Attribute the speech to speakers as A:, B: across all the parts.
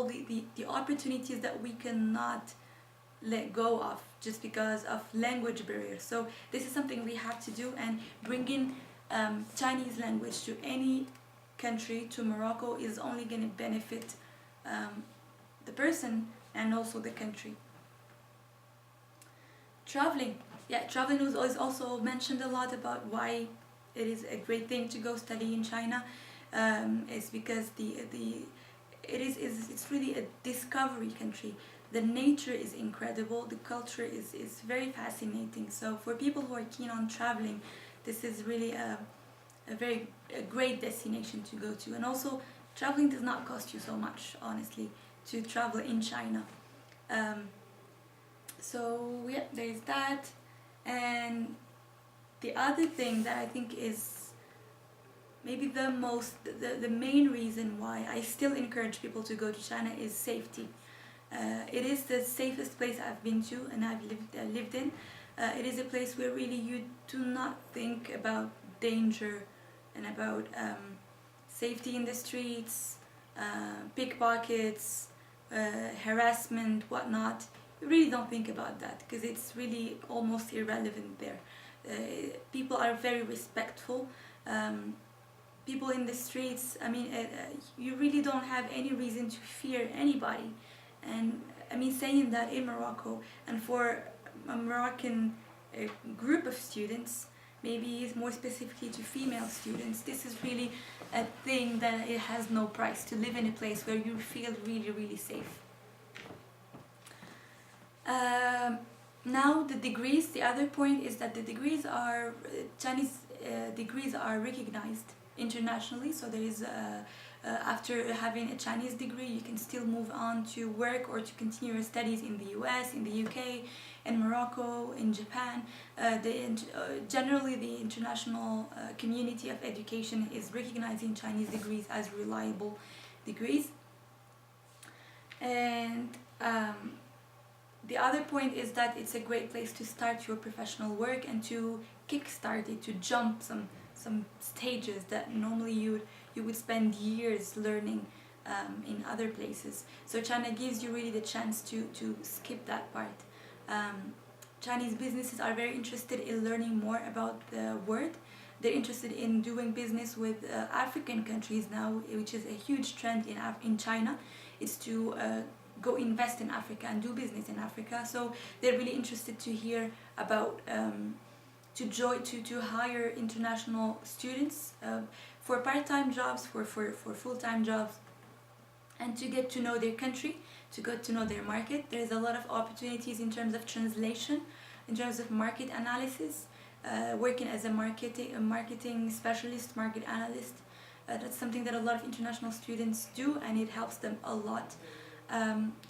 A: the opportunities that we cannot let go of just because of language barriers. So this is something we have to do, and bringing Chinese language to any country, to Morocco, is only going to benefit the person and also the country. Traveling. Yeah, traveling is also mentioned a lot about why it is a great thing to go study in China. It's because it's really a discovery country. The nature is incredible, the culture is very fascinating. So for people who are keen on traveling, this is really a great destination to go to. And also, traveling does not cost you so much, honestly, to travel in China. So yeah, there's that. And the other thing that I think is maybe the main reason why I still encourage people to go to China is safety. It is the safest place I've been to and I've lived in. It is a place where really you do not think about danger and about safety in the streets, pickpockets, harassment, whatnot. You really don't think about that because it's really almost irrelevant there. People are very respectful. People in the streets, I mean, you really don't have any reason to fear anybody. And I mean, saying that in Morocco, and for a Moroccan group of students, maybe more specifically to female students, this is really a thing that it has no price, to live in a place where you feel really, really safe. Now the degrees, the other point is that the degrees are, Chinese degrees are recognized internationally. So there is after having a Chinese degree, you can still move on to work or to continue your studies in the US, in the UK, in Morocco, in Japan. Generally, the international community of education is recognizing Chinese degrees as reliable degrees. And the other point is that it's a great place to start your professional work and to kickstart it, to jump some stages that normally you would spend years learning in other places. So China gives you really the chance to skip that part. Chinese businesses are very interested in learning more about the world. They're interested in doing business with African countries now, which is a huge trend in China. It's to go invest in Africa and do business in Africa. So they're really interested to hear about to hire international students for part-time jobs, for full-time jobs, and to get to know their country, to get to know their market. There's a lot of opportunities in terms of translation, in terms of market analysis, working as a marketing specialist, market analyst. That's something that a lot of international students do, and it helps them a lot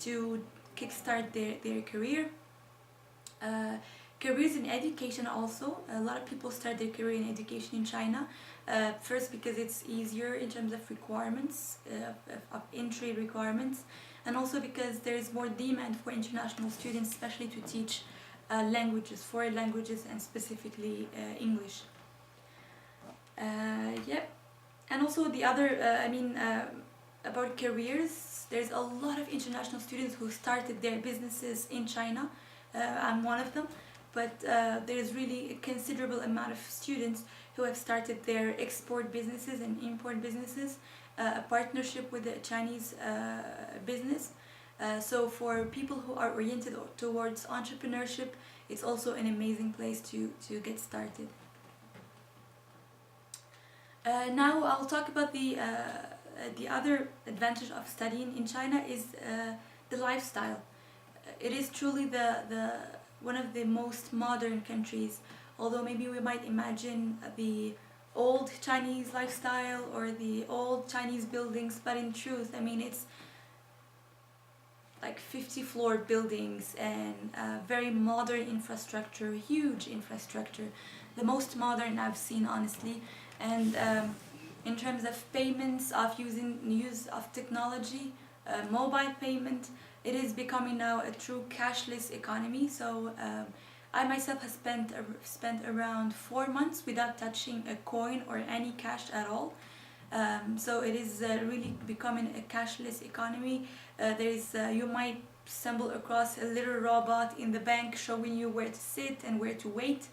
A: to kickstart their career. Careers in education also. A lot of people start their career in education in China. First because it's easier in terms of requirements, of entry requirements, and also because there is more demand for international students, especially to teach languages, foreign languages, and specifically English. And also the other, about careers, there's a lot of international students who started their businesses in China. I'm one of them. But there's really a considerable amount of students who have started their export businesses and import businesses, a partnership with the Chinese business. So for people who are oriented towards entrepreneurship, it's also an amazing place to get started. Now I'll talk about the other advantage of studying in China is the lifestyle. It is truly one of the most modern countries, although maybe we might imagine the old Chinese lifestyle or the old Chinese buildings, but in truth, I mean, it's like 50-floor buildings and very modern infrastructure, huge infrastructure, the most modern I've seen, honestly. And in terms of payments, of use of technology, mobile payment, it is becoming now a true cashless economy. So I myself have spent around 4 months without touching a coin or any cash at all. So it is really becoming a cashless economy. You might stumble across a little robot in the bank showing you where to sit and where to wait.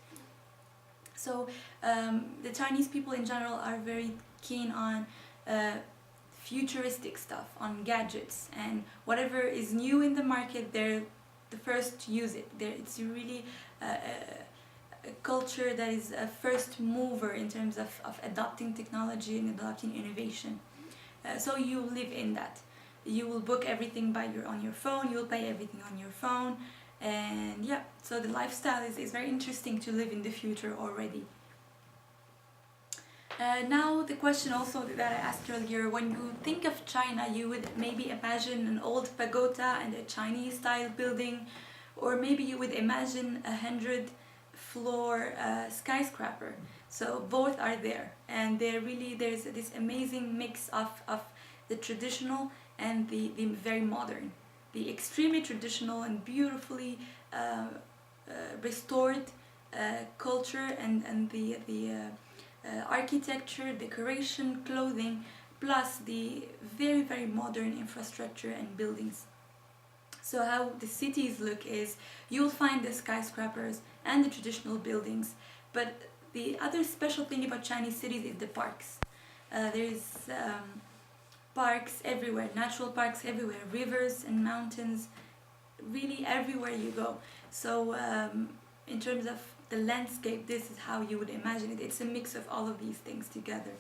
A: So the Chinese people in general are very keen on futuristic stuff, on gadgets, and whatever is new in the market, they're the first to use it. It's really a culture that is a first mover in terms of adopting technology and adopting innovation. So you live in that. You will book everything on your phone, you'll pay everything on your phone, and yeah, so the lifestyle is very interesting to live in the future already. Now the question also that I asked earlier, when you think of China, you would maybe imagine an old pagoda and a Chinese style building, or maybe you would imagine 100-floor skyscraper. So both are there, and there's this amazing mix of the traditional and the very modern. The extremely traditional and beautifully restored culture and the architecture, decoration, clothing, plus the very, very modern infrastructure and buildings. So how the cities look is, you'll find the skyscrapers and the traditional buildings, but the other special thing about Chinese cities is the parks. There's parks everywhere, natural parks everywhere, rivers and mountains, really everywhere you go. So in terms of the landscape, this is how you would imagine it. It's a mix of all of these things together.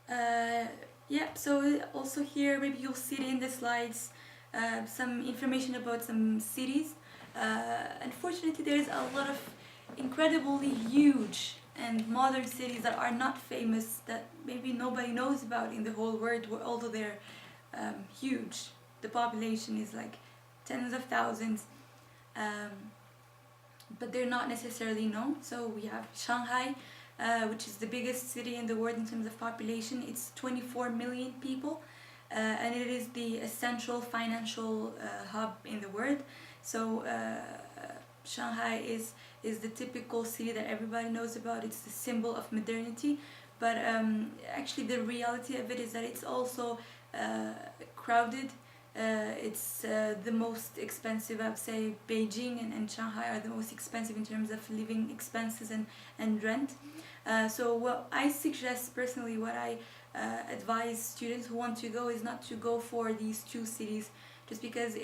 A: Yeah, so also here, maybe you'll see it in the slides, some information about some cities. Unfortunately, there's a lot of incredibly huge and modern cities that are not famous, that maybe nobody knows about in the whole world, although they're huge. The population is like tens of thousands, but they're not necessarily known. So we have Shanghai, which is the biggest city in the world in terms of population. It's 24 million people, and it is the essential financial hub in the world. So Shanghai is the typical city that everybody knows about. It's the symbol of modernity, but actually the reality of it is that it's also crowded. It's the most expensive, I would say. Beijing and Shanghai are the most expensive in terms of living expenses and rent. So what I suggest personally, what I advise students who want to go, is not to go for these two cities just because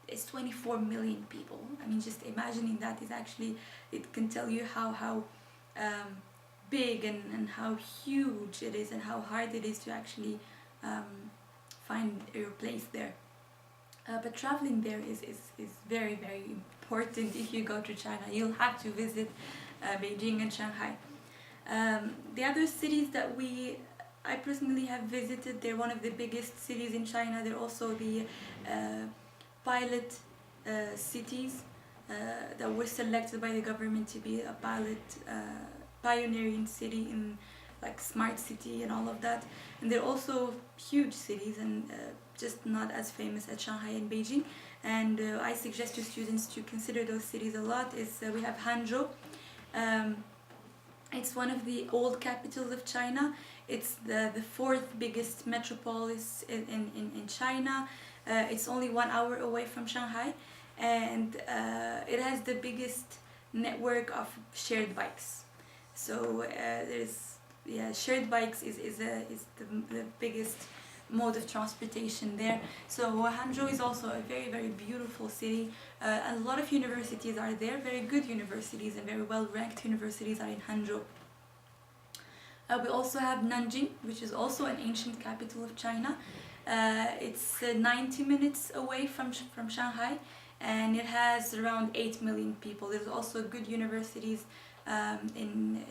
A: it's 24 million people. I mean, just imagining that is actually, it can tell you how big and how huge it is and how hard it is to actually find your place there. But traveling there is very, very important. If you go to China, you'll have to visit Beijing and Shanghai. The other cities that I personally have visited, they're one of the biggest cities in China. They're also the pilot cities that were selected by the government to be a pioneering city in like smart city and all of that. And they're also huge cities and just not as famous as Shanghai and Beijing. And I suggest to students to consider those cities a lot. We have Hangzhou. It's one of the old capitals of China. It's the fourth biggest metropolis in China. It's only 1 hour away from Shanghai, and it has the biggest network of shared bikes. So shared bikes is the biggest mode of transportation there. So Hangzhou is also a very, very beautiful city. A lot of universities are there, very good universities and very well ranked universities are in Hangzhou. We also have Nanjing, which is also an ancient capital of China. It's 90 minutes away from Shanghai, and it has around 8 million people. There's also good universities in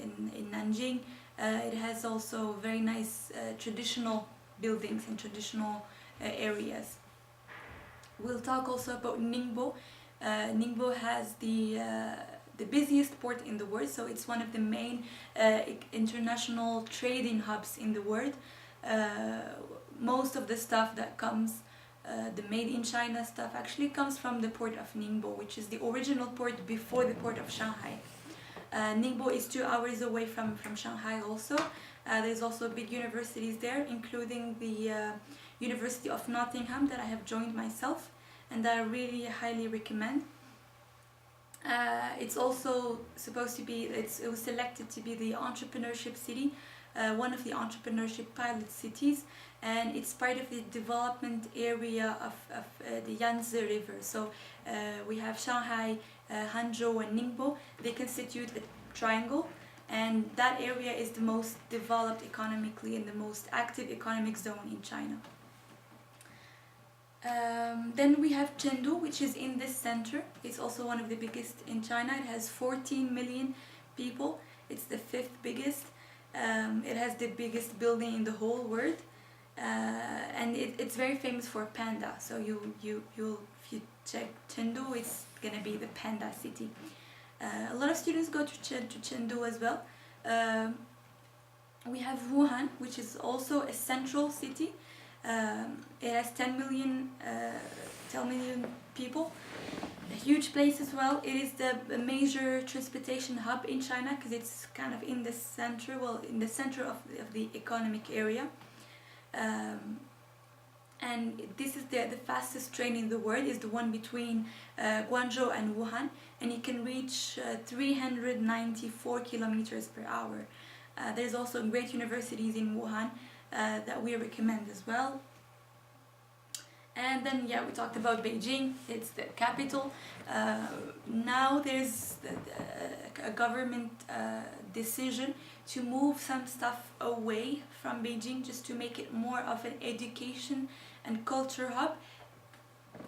A: Nanjing. It has also very nice traditional buildings and traditional areas. We'll talk also about Ningbo. Ningbo has the busiest port in the world, so it's one of the main international trading hubs in the world. Most of the stuff that comes, the made in China stuff, actually comes from the port of Ningbo, which is the original port before the port of Shanghai. Ningbo is 2 hours away from Shanghai also. There's also big universities there, including the University of Nottingham that I have joined myself and that I really highly recommend. It's also supposed to be, it was selected to be the entrepreneurship city, one of the entrepreneurship pilot cities, and it's part of the development area of the Yangtze River. So we have Shanghai, Hangzhou and Ningbo. They constitute a triangle, and that area is the most developed economically and the most active economic zone in China. Then we have Chengdu, which is in this center. It's also one of the biggest in China. It has 14 million people. It's the 5th biggest. It has the biggest building in the whole world, and it's very famous for panda. So if you check Chengdu, it's gonna be the panda city. A lot of students go to Chengdu as well. We have Wuhan, which is also a central city. It has 10 million people, a huge place as well. It is the major transportation hub in China because it's kind of in the center, in the center of the economic area. And this is the fastest train in the world, is the one between Guangzhou and Wuhan, and it can reach 394 kilometers per hour. There's also great universities in Wuhan that we recommend as well. And then we talked about Beijing. It's the capital. Now there's a government decision to move some stuff away from Beijing, just to make it more of an education and culture hub,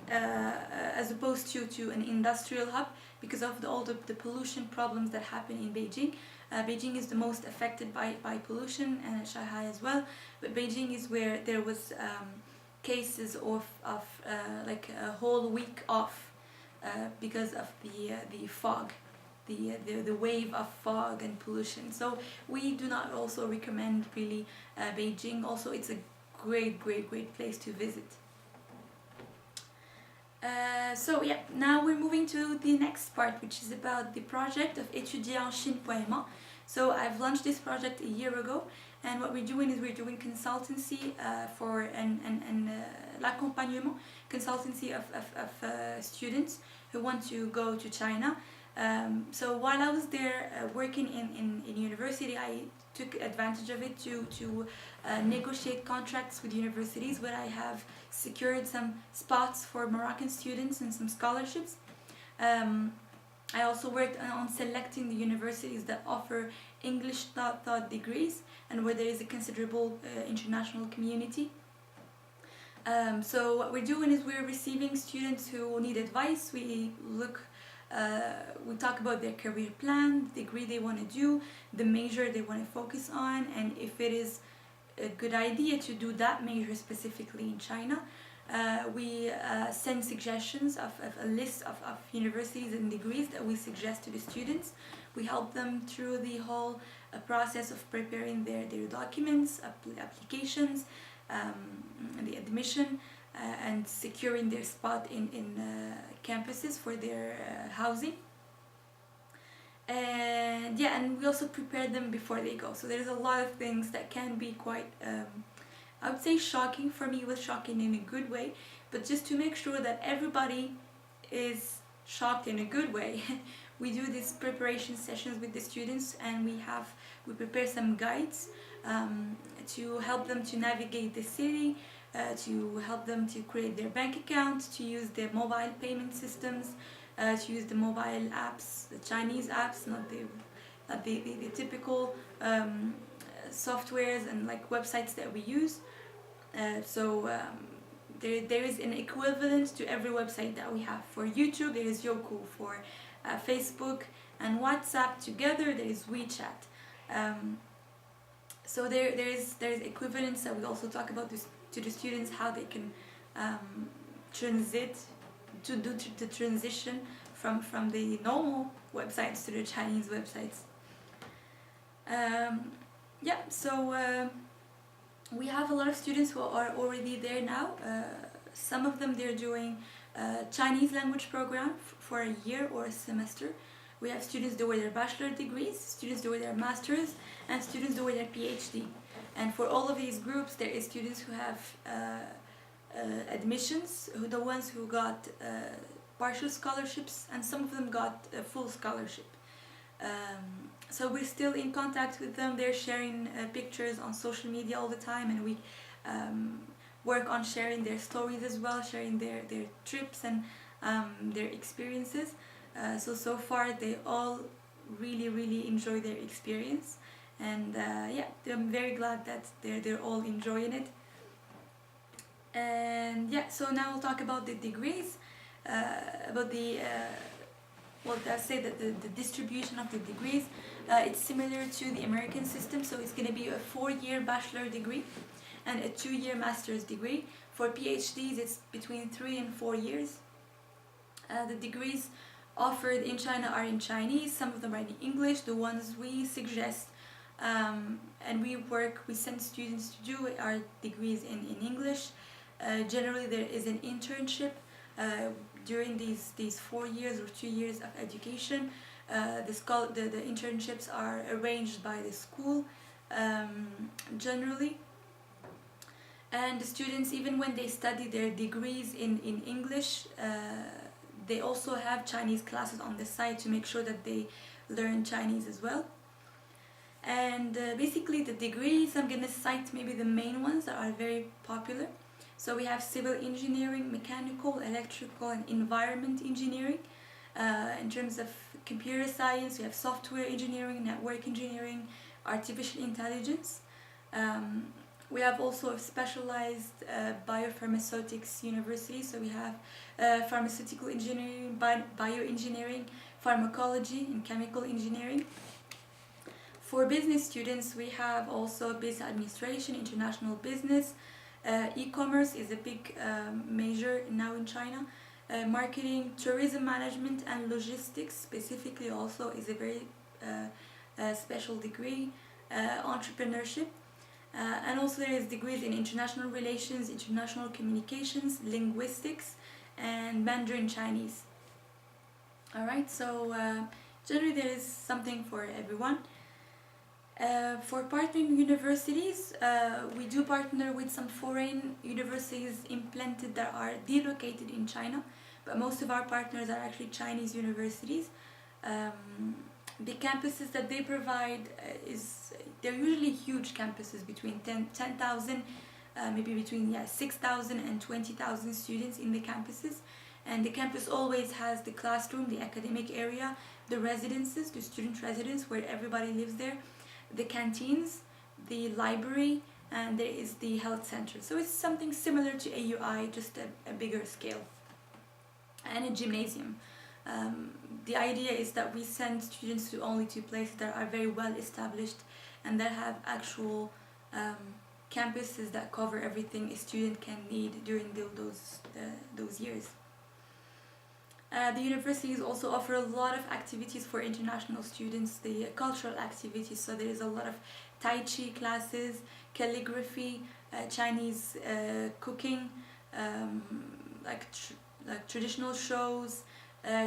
A: as opposed to an industrial hub, because of all the pollution problems that happen in Beijing. Beijing is the most affected by pollution, and Shanghai as well, but Beijing is where there was cases of like a whole week off because of the fog, the wave of fog and pollution. So we do not also recommend really Beijing. Also, it's a great place to visit. Now we're moving to the next part, which is about the project of etudierenchine.ma. So I've launched this project a year ago, and what we're doing is we're doing consultancy for an l'accompagnement, consultancy of students who want to go to China. So while I was there working in university, I took advantage of it to negotiate contracts with universities where I have secured some spots for Moroccan students and some scholarships. I also worked on selecting the universities that offer English thought degrees and where there is a considerable international community. So what we're doing is we're receiving students who need advice. We talk about their career plan, the degree they want to do, the major they want to focus on, and if it is a good idea to do that major specifically in China. We send suggestions of a list of universities and degrees that we suggest to the students. We help them through the whole process of preparing their documents, applications, the admission, and securing their spot in campuses for their housing. And we also prepare them before they go. So there's a lot of things that can be quite I would say shocking. For me, it was shocking in a good way, but just to make sure that everybody is shocked in a good way, we do these preparation sessions with the students, and we prepare some guides to help them to navigate the city, to help them to create their bank account, to use their mobile payment systems, to use the mobile apps, the Chinese apps, not the typical softwares and like websites that we use. There is an equivalent to every website that we have. For YouTube, there is Youku. For Facebook and WhatsApp together, there is WeChat. So there's equivalents that we also talk about this to the students, how they can do the transition from the normal websites to the Chinese websites. We have a lot of students who are already there now. Some of them, they're doing a Chinese language program for a year or a semester, We have students doing their bachelor degrees, students doing their masters, and students doing their PhD. And for all of these groups, there is students who have admissions, the ones who got partial scholarships, and some of them got a full scholarship. So we're still in contact with them. They're sharing pictures on social media all the time, and we work on sharing their stories as well, sharing their trips and their experiences. So far they all really enjoy their experience, and yeah, I'm very glad that they're all enjoying it. And yeah, so now we'll talk about the degrees, about the well, I'll say that the distribution of the degrees. It's similar to the American system, so it's going to be a 4-year bachelor degree and a 2-year master's degree. For PhDs, it's between 3 and 4 years. The degrees offered in China are in Chinese, some of them are in English. The ones we suggest and we send students to do our degrees in English. Generally, there is an internship during these 4 years or 2 years of education. The internships are arranged by the school generally, and the students, even when they study their degrees in English, they also have Chinese classes on the side to make sure that they learn Chinese as well. And basically the degrees, I'm gonna cite maybe the main ones that are very popular. So we have civil engineering, mechanical, electrical, and environment engineering. In terms of computer science, we have software engineering, network engineering, artificial intelligence. We have also a specialized biopharmaceutics university. So we have pharmaceutical engineering, bioengineering, pharmacology, and chemical engineering. For business students, we have also business administration, international business. E-commerce is a big major now in China. Marketing, tourism management, and logistics specifically also is a very special degree. Entrepreneurship. And also there is degrees in international relations, international communications, linguistics, and Mandarin Chinese. Alright, so generally there is something for everyone. For partnering universities, we do partner with some foreign universities implanted that are delocated in China, but most of our partners are actually Chinese universities. The campuses that they provide they're usually huge campuses, between 10,000, maybe between 6,000 and 20,000 students in the campuses. And the campus always has the classroom, the academic area, the residences, the student residence where everybody lives there, the canteens, the library, and there is the health center. So it's something similar to AUI, just a bigger scale. And a gymnasium. The idea is that we send students to only 2 places that are very well established and that have actual campuses that cover everything a student can need during those years. The universities also offer a lot of activities for international students, the cultural activities. So there is a lot of Tai Chi classes, calligraphy, Chinese cooking, like traditional shows,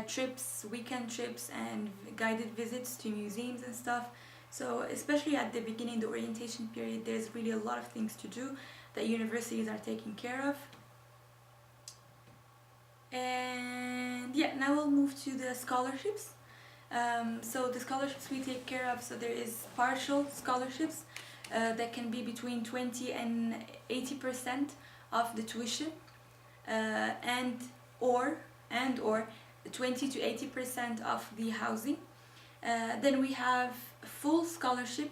A: trips, weekend trips, and guided visits to museums and stuff. So especially at the beginning, the orientation period, there's really a lot of things to do that universities are taking care of. And yeah, now we'll move to the scholarships. So the scholarships we take care of, so there is partial scholarships that can be between 20 and 80% of the tuition, and or 20 to 80% of the housing. Then we have full scholarship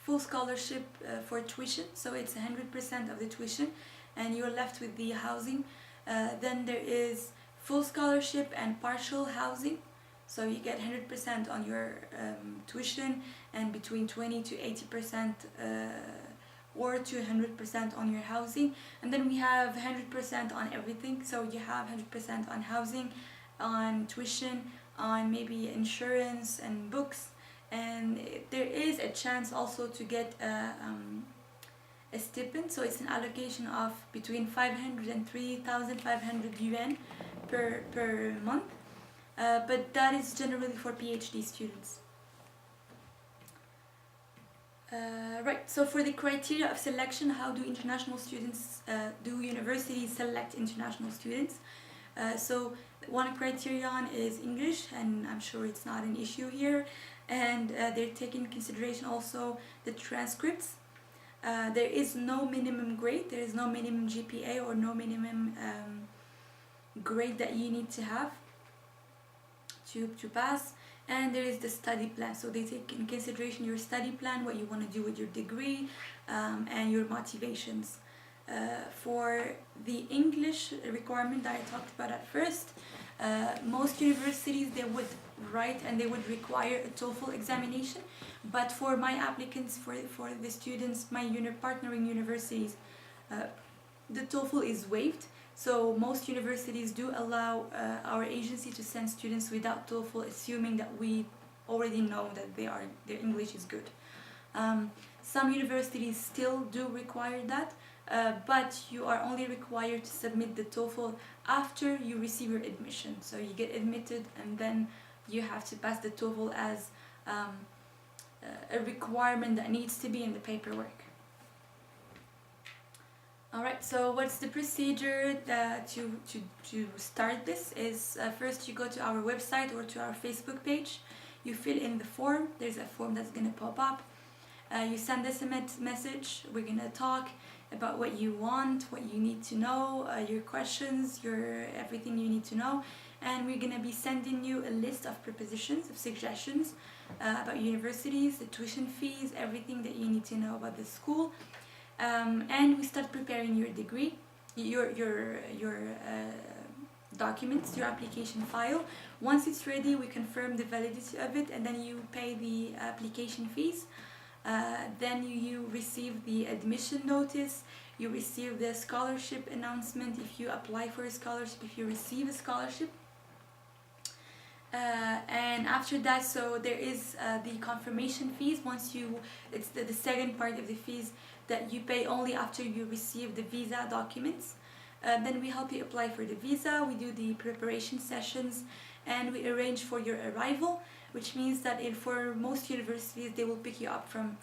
A: for tuition, so it's 100% of the tuition, and you're left with the housing. Then there is full scholarship and partial housing, so you get 100% on your tuition and between 20 to 80% or to 100% on your housing. And then we have 100% on everything, so you have 100% on housing, on tuition, on maybe insurance and books, and there is a chance also to get a stipend. So it's an allocation of between 500 and 3,500 yuan per month. but that is generally for PhD students. Right, so for the criteria of selection, how do international students, do universities select international students? So one criterion is English, and I'm sure it's not an issue here, and they're taking into consideration also the transcripts. There is no minimum grade, there is no minimum GPA or no minimum grade that you need to have to pass. And there is the study plan, so they take in consideration your study plan, what you want to do with your degree, and your motivations. For the English requirement that I talked about at first, most universities, they would write and they would require a TOEFL examination, but for my applicants, for the students, my partnering universities, the TOEFL is waived. So most universities do allow our agency to send students without TOEFL, assuming that we already know that their English is good. Some universities still do require that, but you are only required to submit the TOEFL after you receive your admission. So you get admitted and then you have to pass the TOEFL as a requirement that needs to be in the paperwork. Alright, so what's the procedure to start this is first you go to our website or to our Facebook page, you fill in the form, there's a form that's going to pop up, you send us a message, we're going to talk about what you want, what you need to know, your questions, everything you need to know, and we're going to be sending you a list of propositions, of suggestions about universities, the tuition fees, everything that you need to know about the school. And we start preparing your degree, your documents, your application file. Once it's ready, we confirm the validity of it, and then you pay the application fees. Then you receive the admission notice, you receive the scholarship announcement if you apply for a scholarship, if you receive a scholarship. And after that, so there is the confirmation fees. It's the second part of the fees that you pay only after you receive the visa documents. Then we help you apply for the visa, we do the preparation sessions, and we arrange for your arrival, which means that for most universities they will pick you up from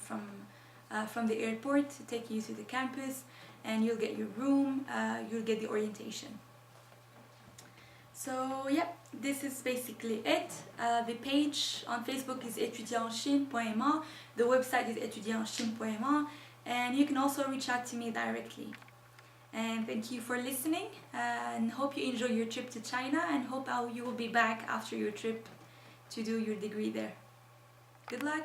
A: the airport to take you to the campus, and you'll get your room, you'll get the orientation. So yeah, this is basically it. The page on Facebook is etudierenchine.ma, the website is etudierenchine.ma, and you can also reach out to me directly. And thank you for listening, and hope you enjoy your trip to China, and hope you will be back after your trip to do your degree there. Good luck!